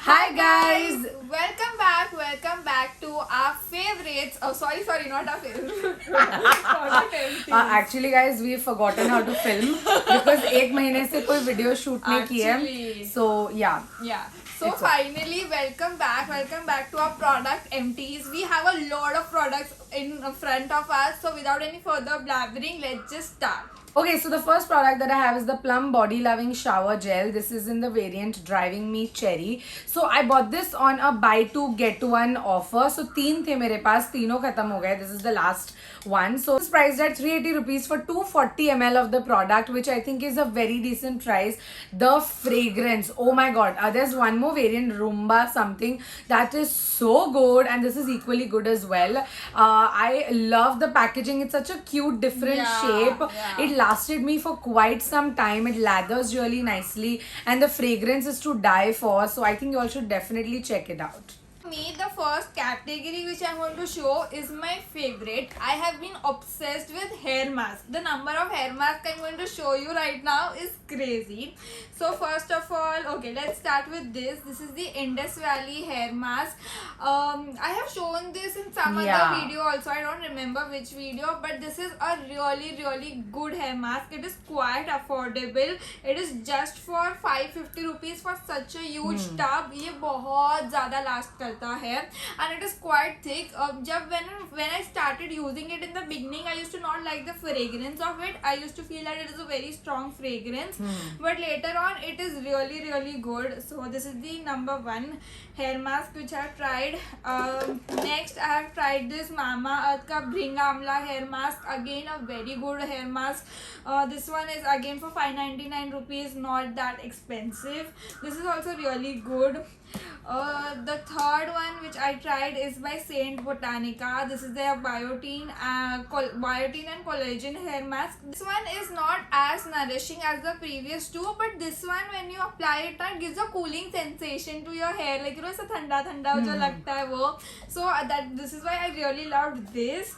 Hi guys, welcome back to our favorites. Oh, sorry, not our favorites. Product empties. Actually guys, we've forgotten how to film because एक महीने से कोई video shoot नहीं की है. Actually. So yeah. Yeah. So It's finally, welcome back to our product empties. We have a lot of products in front of us. So without any further blabbering, let's just start. Okay, so the first product that I have is the Plum Body Loving Shower Gel. This is in the variant Driving Me Cherry. So I bought this on a buy two get one offer. So तीन थे मेरे पास, तीनों खत्म हो गए. This is the last one. So it's priced at 380 rupees for 240 ml of the product, which I think is a very decent price. The fragrance, oh my god. There's one more variant, Roomba something, that is so good, and this is equally good as well. I love the packaging. It's such a cute different shape. It lasted me for quite some time. It lathers really nicely, and the fragrance is to die for. So I think you all should definitely check it out. Me, the first category which I'm going to show is my favorite. I have been obsessed with hair mask. The number of hair masks I'm going to show you right now is crazy. So first of all, okay, let's start with this. This is the Indus Valley hair mask. I have shown this in some other video also. I don't remember which video, but this is a really good hair mask. It is quite affordable. It is just for 550 rupees for such a huge tub. ये बहुत ज़्यादा last करता है, and it is quite thick. जब when I started using it in the beginning, I used to not like the fragrance of it. I used to feel that it is a very strong fragrance, but later on it is really good. So this is the number one hair mask which I have tried. Next I have tried this Mamaearth ka Bring Amla hair mask. Again a very good hair mask. This one is again for 599 rupees, not that expensive. This is also really good. The third one which I tried is by Saint Botanica. This is their biotin and collagen hair mask. This one is not as nourishing as the previous two, but this one when you apply it gives a cooling sensation to your hair, like ऐसा ठंडा जो लगता है वो. So this is why I really loved this.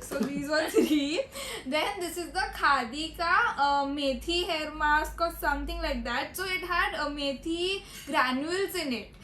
So these were three. Then this is the Khadi ka methi hair mask or something like that. So it had methi granules in it,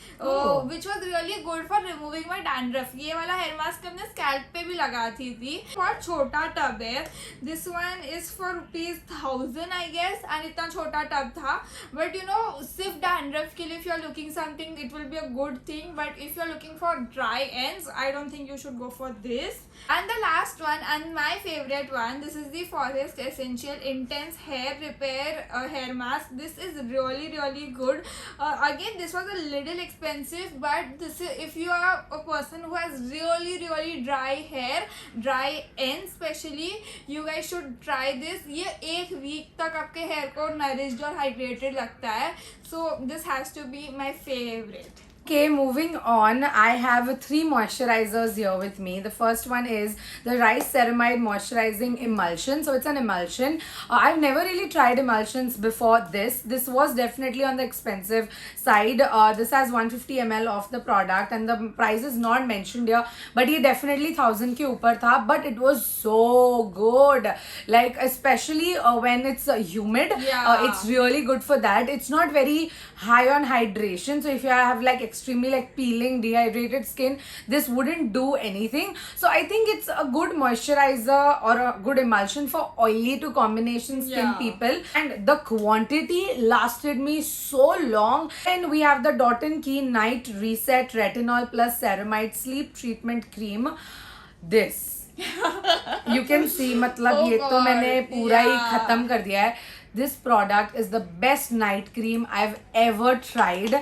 which was really good for removing my dandruff. ये वाला hair mask हमने scalp पे भी लगाती थी. बहुत छोटा tub है. This one is for ₹1000 I guess, and इतना छोटा tub था. But you know, सिर्फ dandruff के लिए if you are looking something, it will be a good thing. But if you are looking for dry ends, I don't think you should go for this. And the last one, and my favorite one, this is the Forest Essential Intense Hair Repair hair mask. This is really good. Again, this was a little expensive, but this is, if you are a person who has really dry hair, dry ends especially, you guys should try this. ये एक week तक आपके hair को nourished और hydrated लगता है. So this has to be my favorite. Okay, moving on, I have three moisturizers here with me. The first one is the Rice Ceramide Moisturizing Emulsion. So it's an emulsion. I've never really tried emulsions before this. This was definitely on the expensive side. This has 150 ml of the product, and the price is not mentioned here. But ये definitely 1000 के ऊपर था. But it was so good. Like especially when it's humid, it's really good for that. It's not very high on hydration. So if you have like extremely like peeling dehydrated skin, this wouldn't do anything. So I think it's a good moisturizer or a good emulsion for oily to combination skin people, and the quantity lasted me so long. And we have the Dot & Key Night Reset Retinol Plus Ceramide Sleep Treatment Cream. This you can see, मतलब ये तो मैंने पूरा ही खत्म कर दिया है. This product is the best night cream I've ever tried.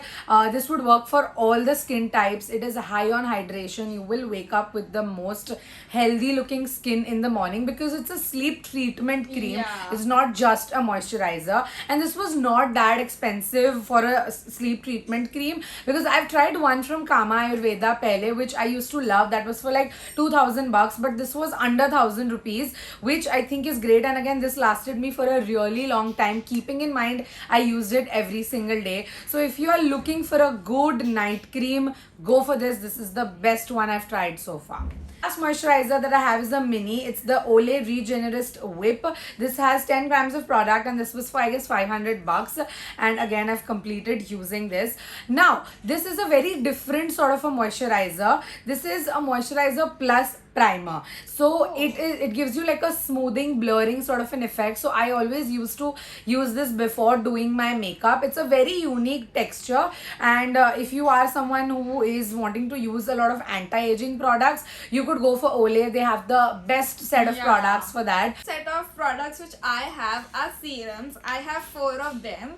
This would work for all the skin types. It is high on hydration. You will wake up with the most healthy looking skin in the morning because it's a sleep treatment cream. It's not just a moisturizer. And this was not that expensive for a sleep treatment cream because I've tried one from Kama Ayurveda pehle, which I used to love. That was for like 2000 bucks, but this was under 1000 rupees, which I think is great. And again, this lasted me for a really long time, keeping in mind I used it every single day. So if you are looking for a good night cream, go for this. This is the best one I've tried so far. Last moisturizer that I have is a mini. It's the Olay Regenerist Whip. This has 10 grams of product and this was for I guess 500 bucks. And again, I've completed using this. Now, this is a very different sort of a moisturizer. This is a moisturizer plus primer, so it gives you like a smoothing, blurring sort of an effect. So I always used to use this before doing my makeup. It's a very unique texture, and if you are someone who is wanting to use a lot of anti-aging products, you could go for Olay. They have the best set of products for that. Set of products which I have are serums. I have 4 of them,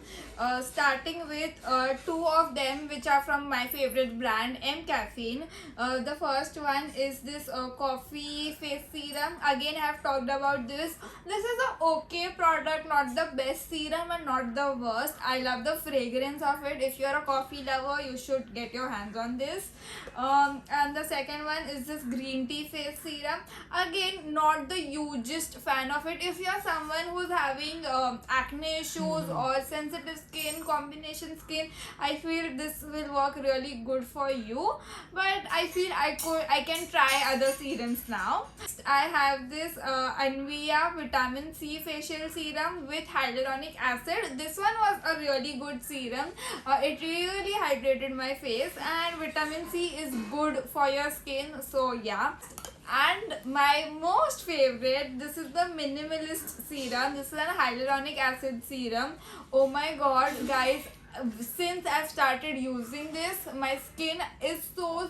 starting with 2 of them which are from my favorite brand, M Caffeine. The first one is this coffee face serum. Again, I have talked about this. This is a okay product, not the best serum and not the worst. I love the fragrance of it. If you are a coffee lover, you should get your hands on this. And the second one is this green tea face serum. Again, not the hugest fan of it. If you are someone who's having acne issues or sensitive skin, combination skin, I feel this will work really good for you. But I feel I can try other serums now. I have this Anvia Vitamin C facial serum with hyaluronic acid. This one was a really good serum. It really hydrated my face, and vitamin C is good for your skin. So yeah. And my most favorite, this is the Minimalist serum. This is an hyaluronic acid serum. Oh my god, guys, since I've started using this, my skin is so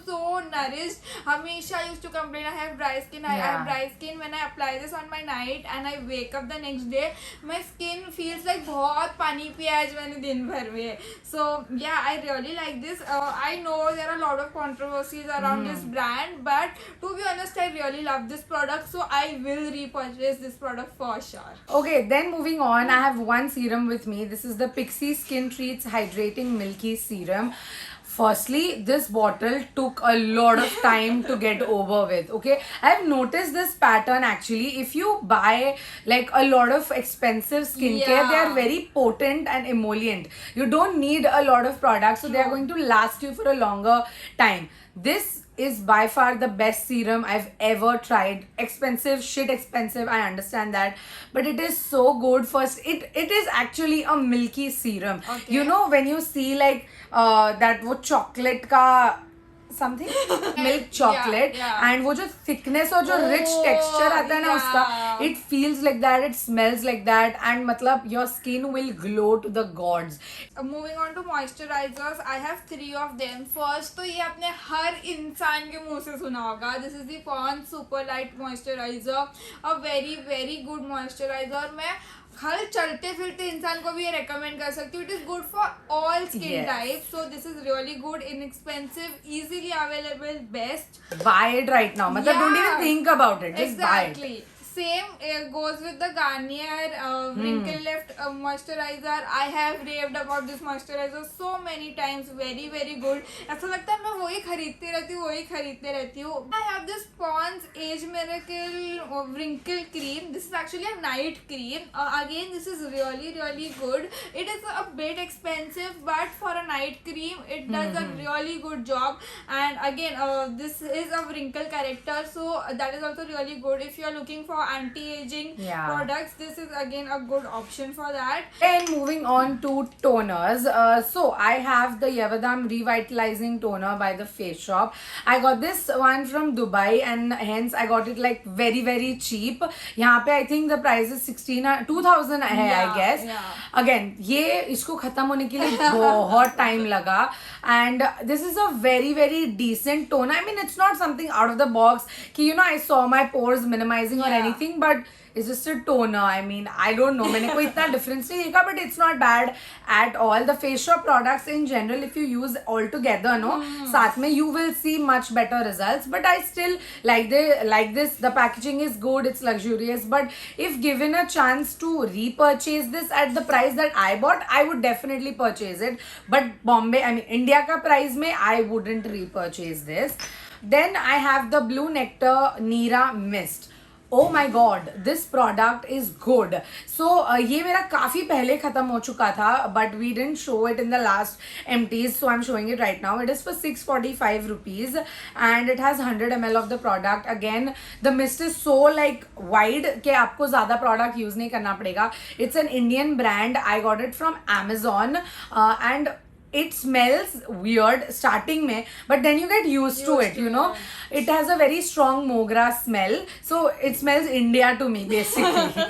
nourished. Hamisha I used to complain I have dry skin. I have dry skin. When I apply this on my night and I wake up the next day, my skin feels like बहुत पानी पिया है मैंने दिन भर में. So yeah, I really like this. I know there are a lot of controversies around this brand, but to be honest, I really love this product. So I will repurchase this product for sure. Okay, then moving on, I have one serum with me. This is the Pixi Skin Treats Hydrating Milky Serum. Firstly, this bottle took a lot of time to get over with. Okay, I've noticed this pattern actually. If you buy like a lot of expensive skincare, they are very potent and emollient. You don't need a lot of products, so they are going to last you for a longer time. This is by far the best serum I've ever tried. Expensive, shit expensive, I understand that, but it is so good. First, it is actually a milky serum. Okay. You know when you see like that वो chocolate का something milk chocolate and वो जो thickness और जो rich texture आता है ना उसका, it feels like that, it smells like that, and मतलब your skin will glow to the gods. Moving on to moisturizers, I have 3 of them. First तो ये आपने हर इंसान के मुंह से सुना होगा. This is the Pond's Super Light Moisturizer, a very good moisturizer. मैं हर चलते फिरते इंसान को भी ये recommend कर सकती हूँ. It is good for all skin types. So this is really good, inexpensive, easily available, best. Buy it right now. मतलब don't even think about it. Just buy it. Exactly. Same goes with the Garnier Wrinkle Lift moisturizer. I have raved about this moisturizer so many times. Very good. ऐसा लगता है मैं वही खरीदते रहती हूँ. I have this Pond's Age Miracle Wrinkle Cream. This is actually a night cream. Again, this is really good. It is a bit expensive, but for a night cream, it does a really good job. And again, this is a wrinkle corrector, so that is also really good. If you are looking for anti-aging products, this is again a good option for that. And moving on to toners, so I have the Yavadam Revitalizing Toner by The Face Shop. I got this one from Dubai and hence I got it like very cheap. यहाँ पे I think the price is 2000 है I guess. Again, ये इसको खत्म होने के लिए बहुत time लगा, and this is a very decent toner. I mean, it's not something out of the box कि you know I saw my pores minimizing or anything, but it's just a toner. I mean, I don't know, मैंने कोई इतना difference नहीं देखा, but it's not bad at all. The Face Shop products in general, if you use all together, no, साथ में you will see much better results. But I still like this. The packaging is good, it's luxurious. But if given a chance to repurchase this at the price that I bought, I would definitely purchase it. But Bombay, I mean India का price में, I wouldn't repurchase this. Then I have the Blue Nectar Nira Mist. oh my god, this product is good. So ये मेरा काफी पहले खत्म हो चुका था, but we didn't show it in the last empties, so I'm showing it right now. It is for 645 rupees and it has 100 ml of the product. Again, the mist is so like wide कि आपको ज़्यादा product use नहीं करना पड़ेगा. It's an Indian brand. I got it from Amazon and it smells weird starting mein, but then you get used to it, you know. It has a very strong mogra smell, so it smells India to me basically.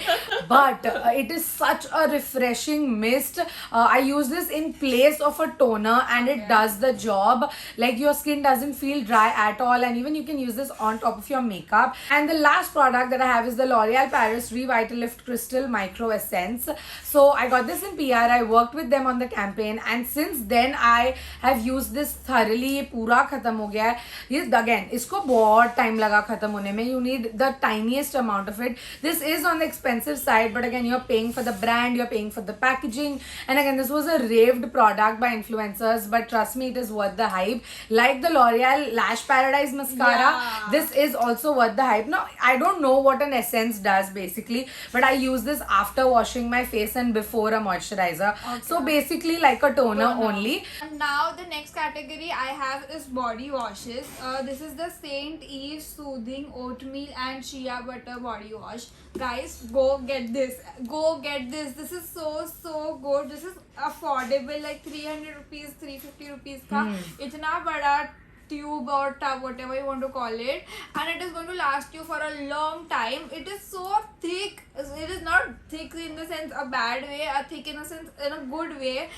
But it is such a refreshing mist. I use this in place of a toner and it does the job. Like your skin doesn't feel dry at all, and even you can use this on top of your makeup. And the last product that I have is the L'Oreal Paris Revitalift Crystal Micro Essence. So I got this in PR. I worked with them on the campaign, and since then I have used this thoroughly. ये पूरा खत्म हो गया है. ये again इसको बहुत time लगा खत्म होने में. You need the tiniest amount of it. This is on the expensive side, but again you're paying for the brand, you're paying for the packaging, and again this was a raved product by influencers, but trust me, it is worth the hype. Like the L'Oreal Lash Paradise mascara, this is also worth the hype. Now I don't know what an essence does basically, but I use this after washing my face and before a moisturizer. So basically like a toner only. And now the next category I have is body washes. This is the Saint Eve Soothing Oatmeal and Shea Butter Body Wash. Guys, go get this. Go get this. This is so good. This is affordable, like 300 rupees, 350 rupees का इतना बड़ा tube or tub, whatever you want to call it, and it is going to last you for a long time. It is so thick. It is not thick in the sense a bad way, a thick in a sense in a good way.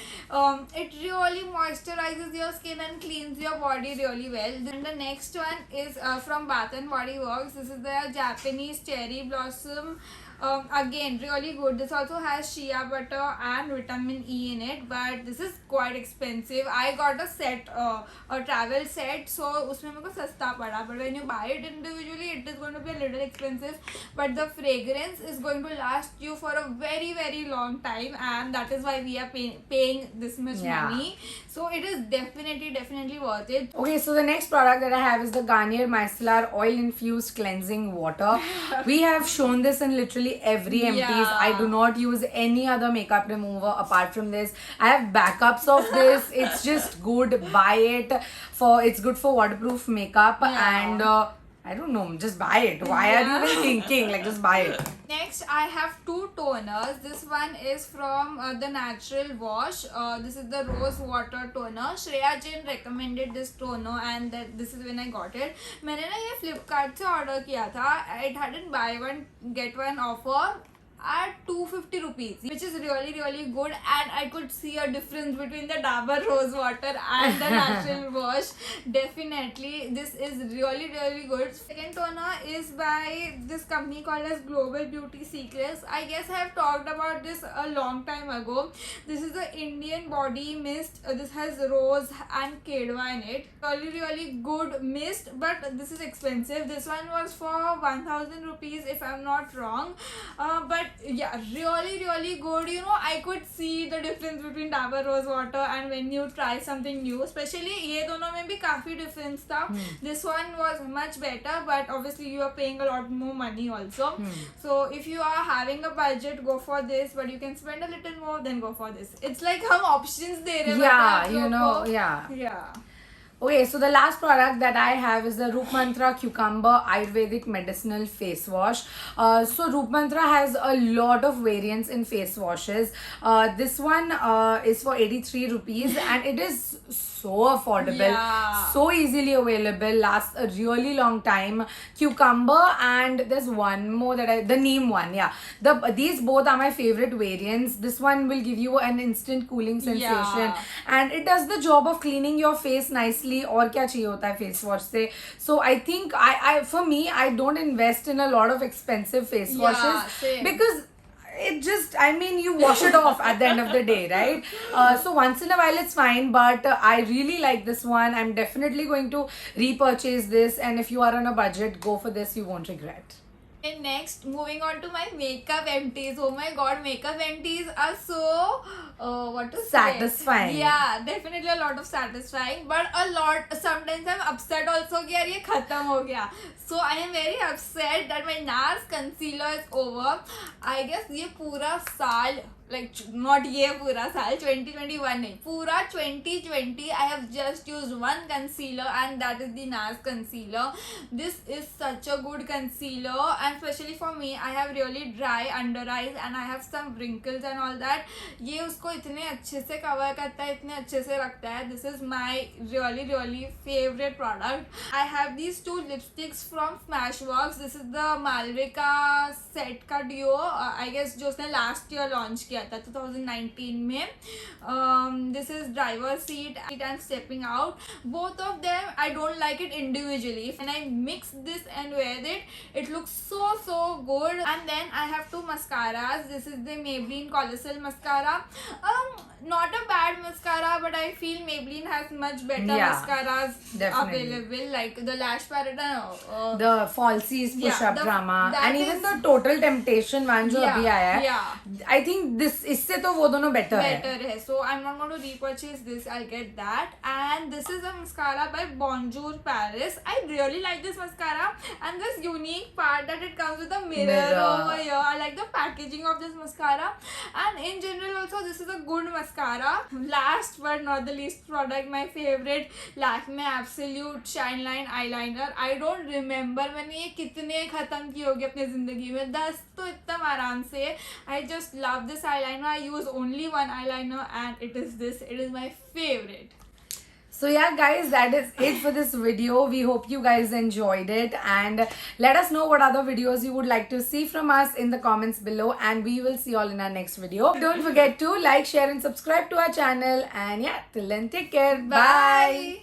It really moisturizes your skin and cleans your body really well. Then the next one is from Bath and Body Works. This is the Japanese Cherry Blossom. Again, really good. This also has shea butter and vitamin E in it, but this is quite expensive. I got a set, a travel set, so उसमें मेरे को सस्ता पड़ा. But when you buy it individually, it is going to be a little expensive. But the fragrance is going to last you for a very long time, and that is why we are paying this much money. So it is definitely worth it. Okay, so the next product that I have is the Garnier Micellar Oil Infused Cleansing Water. We have shown this in literally every empties. I do not use any other makeup remover apart from this. I have backups of this. It's just good. Buy it. It's good for waterproof makeup, and I don't know, just buy it. Why are you even thinking? Like, just buy it. Next, I have two toners. This one is from The Natural Wash. This is the Rose Water Toner. Shreya Jain recommended this toner, and this is when I got it. मैंने ना ये Flipkart से order किया था. It had a buy one get one offer at 250 rupees, which is really good, and I could see a difference between the Dabur Rose Water and the Natural Wash. Definitely this is really good. Second toner is by this company called as Global Beauty Secrets. I guess I have talked about this a long time ago. This is the Indian body mist. This has rose and kedwa in it. Really good mist, but this is expensive. This one was for 1000 rupees if I'm not wrong, but yeah, really good. You know, I could see the difference between Dabur Rose Water and when you try something new. Especially ये दोनों में भी काफी difference था. This one was much better, but obviously you are paying a lot more money also. So if you are having a budget, go for this. But you can spend a little more, then go for this. It's like हम options दे रहे हैं. Yeah, you know, yeah. Okay, so the last product that I have is the Roop Mantra Cucumber Ayurvedic Medicinal Face Wash. So Roop Mantra has a lot of variants in face washes. This one is for 83 rupees and it is so affordable, so easily available, lasts a really long time. Cucumber, and there's one more that the neem one. These both are my favorite variants. This one will give you an instant cooling sensation, and it does the job of cleaning your face nicely. और क्या चाहिए होता है face wash से? So I think for me, I don't invest in a lot of expensive face washes because it just, I mean, you wash it off at the end of the day, right? So once in a while it's fine, but I really like this one. I'm definitely going to repurchase this, and if you are on a budget, go for this. You won't regret. And next, moving on to my makeup empties. Oh my god, makeup empties are so what to say? Satisfying. Yeah, definitely a lot of satisfying, but a lot. Sometimes I'm upset also कि यार ये खत्म हो गया. So I am very upset that my NARS concealer is over. I guess ये पूरा साल, like not ये पूरा साल 2021 नहीं, पूरा 2020 I have just used one concealer and that is the NARS concealer. This is such a good concealer and especially for me, I have really dry under eyes and I have some wrinkles and all that. ये उसको इतने अच्छे से cover करता है, इतने अच्छे से रखता है. This is my really favorite product. I have these two lipsticks from Smashbox. This is the Malvika set का duo, I guess जो उसने last year launch किया था 2019 में. This is driver seat and stepping out. Both of them I don't like it individually. When I mix this and wear it, it looks so good. And then I have two mascaras. This is the Maybelline Colossal mascara. Not a bad mascara, but I feel Maybelline has much better mascaras definitely available, like the Lash Paradise, the Falsies push-up drama, and even the Total Temptation one जो अभी आया है. I think this इससे तो वो दोनों better है. So I'm not going to repurchase this. I'll get that. And this is a mascara by Bonjour Paris. I really like this mascara and this unique part that it comes with a mirror over here. I like the packaging of this mascara, and in general also this is a good mascara. Last but not the least product, my favorite Lakme Absolute Shine Line eyeliner. I don't remember मैंने ये कितने खत्म की होगी अपनी जिंदगी में, 10 तो इतना आराम से. I just love this eyeliner. I use only one eyeliner and it is this. It is my favorite. So yeah guys, that is it for this video. We hope you guys enjoyed it, and let us know what other videos you would like to see from us in the comments below, and we will see you all in our next video. Don't forget to like, share and subscribe to our channel, and yeah, till then take care. Bye.